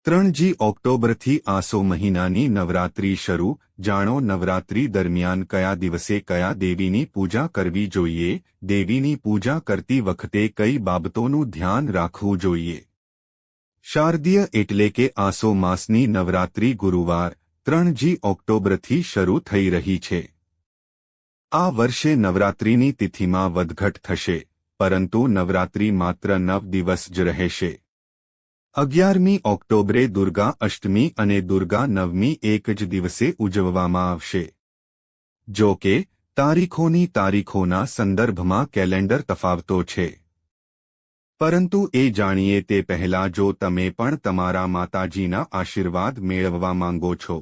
3 ઓક્ટોબરથી આસો મહિનાની નવરાત્રી શરૂ। જાણો નવરાત્રી દરમિયાન કયા દિવસે કયા દેવીની પૂજા કરવી જોઈએ। દેવીની પૂજા કરતી વખતે કઈ બાબતોનું ધ્યાન રાખવું જોઈએ। શારદીય એટલે કે આસો માસની નવરાત્રી ગુરુવાર 3 ઓક્ટોબરથી શરૂ થઈ રહી છે। આ વર્ષે નવરાત્રીની તિથિમાં વધઘટ થશે, પરંતુ નવરાત્રી માત્ર 9 દિવસ જ રહેશે। 11મી ઓક્ટોબરે દુર્ગા અષ્ટમી અને દુર્ગા નવમી એક જ દિવસે ઉજવવામાં આવશે। જો કે તારીખોના સંદર્ભમાં કેલેન્ડર તફાવતો છે, પરંતુ એ જાણીએ તે પહેલા જો તમે પણ તમારા માતાજીના આશીર્વાદ મેળવવા માંગો છો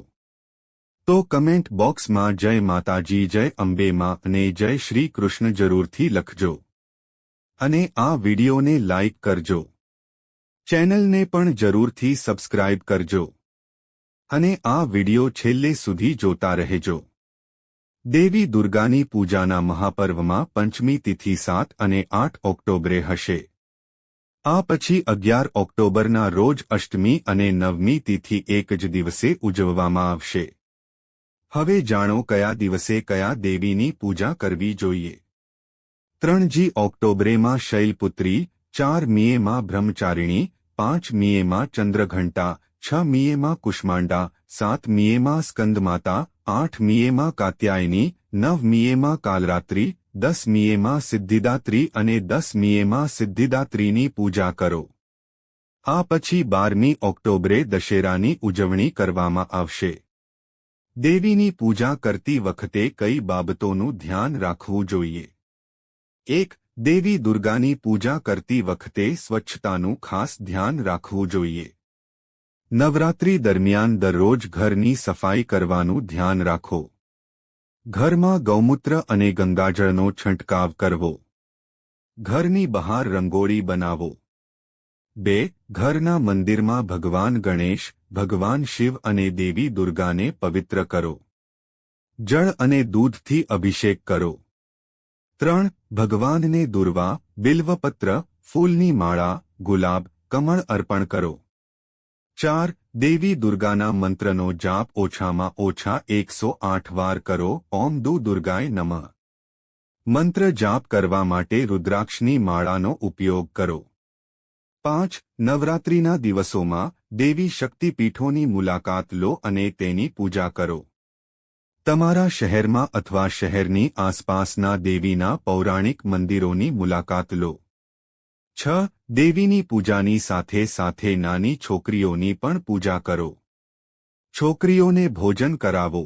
તો કમેન્ટ બોક્સમાં જય માતાજી, જય અંબે માં અને જય શ્રી કૃષ્ણ જરૂરથી લખજો અને આ વિડીયોને લાઇક કરજો। ચેનલને પણ જરૂરથી સબસ્ક્રાઇબ કરજો અને આ વિડિયો છેલ્લે સુધી જોતા રહેજો। દેવી દુર્ગાની પૂજાના મહાપર્વમાં પંચમી તિથિ 7 અને 8 ઓક્ટોબરે હશે। આ પછી 11 ઓક્ટોબરના રોજ અષ્ટમી અને નવમી તિથિ એક જ દિવસે ઉજવવામાં આવશે। હવે જાણો કયા દિવસે કયા દેવીની પૂજા કરવી જોઈએ। 3 ઓક્ટોબરે માં શૈલપુત્રી, 4મીએ માં બ્રહ્મચારિણી, 5મીએ માં ચંદ્રઘંટા, 6મીએ માં કુષ્માંડા, 7મીએ માં સ્કંદમાતા, 8મીએ માં કાત્યાયની, 9મીએ માં કાલરાત્રી, 10મીએ માં સિદ્ધિદાત્રી અને 10મીએ માં સિદ્ધિદાત્રીની પૂજા કરો। આ પછી 12મી ઓક્ટોબરે દશેરાની ઉજવણી કરવામાં આવશે। દેવીની પૂજા કરતી વખતે કઈ બાબતોનું ધ્યાન રાખવું જોઈએ। 1. દેવી દુર્ગાની પૂજા કરતી વખતે સ્વચ્છતાનું ખાસ ધ્યાન રાખવું જોઈએ। નવરાત્રી દરમિયાન દરરોજ ઘરની સફાઈ કરવાનું ધ્યાન રાખો। ઘરમાં ગૌમૂત્ર અને ગંગાજળનો છંટકાવ કરવો। ઘરની બહાર રંગોળી બનાવો। 2. ઘરના મંદિરમાં ભગવાન ગણેશ, ભગવાન શિવ અને દેવી દુર્ગાને પવિત્ર કરો। જળ અને દૂધથી અભિષેક કરો। 3. ભગવાનને દુર્વા, બિલ્વપત્ર, ફૂલની માળા, ગુલાબ, કમળ અર્પણ કરો। 4. દેવી દુર્ગાના મંત્રનો જાપ ઓછામાં ઓછા 108 વાર કરો। ઓમ દુ દુર્ગાય નમઃ મંત્ર જાપ કરવા માટે રુદ્રાક્ષની માળાનો ઉપયોગ કરો। 5. નવરાત્રિના દિવસોમાં દેવી શક્તિપીઠોની મુલાકાત લો અને તેની પૂજા કરો। તમારા શહેરમાં અથવા શહેરની આસપાસના દેવીના પૌરાણિક મંદિરોની મુલાકાત લો। 6. દેવીની પૂજાની સાથે સાથે નાની છોકરીઓની પણ પૂજા કરો। છોકરીઓને ભોજન કરાવો।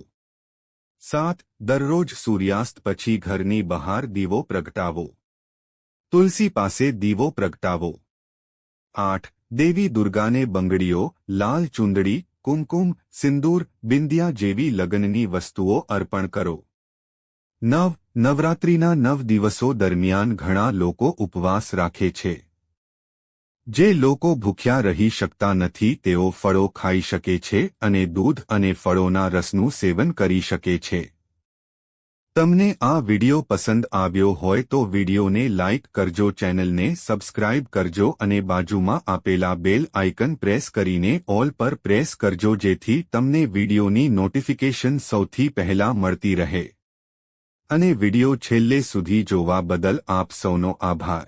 7. દરરોજ સૂર્યાસ્ત પછી ઘરની બહાર દીવો પ્રગટાવો। તુલસી પાસે દીવો પ્રગટાવો। 8. દેવી દુર્ગાને બંગડીઓ, લાલ ચૂંદડી, કુમકુમ, સિંદૂર, બિંદિયા જેવી લગ્નની વસ્તુઓ અર્પણ કરો। 9. નવરાત્રિના 9 દિવસો દરમિયાન ઘણા લોકો ઉપવાસ રાખે છે। જે લોકો ભૂખ્યા રહી શકતા નથી તેઓ ફળો ખાઈ શકે છે અને દૂધ અને ફળોના રસનું સેવન કરી શકે છે। તમને આ વિડિયો પસંદ આવ્યો હોય તો વિડિયોને લાઇક કરજો, ચેનલને સબસ્ક્રાઇબ કરજો અને બાજુમાં આપેલા બેલ આઇકન પ્રેસ કરીને ઓલ પર પ્રેસ કરજો જેથી તમને વિડિયોની નોટિફિકેશન સૌથી પહેલા મળતી રહે। અને વિડિયો છેલ્લે સુધી જોવા બદલ આપ સૌનો આભાર।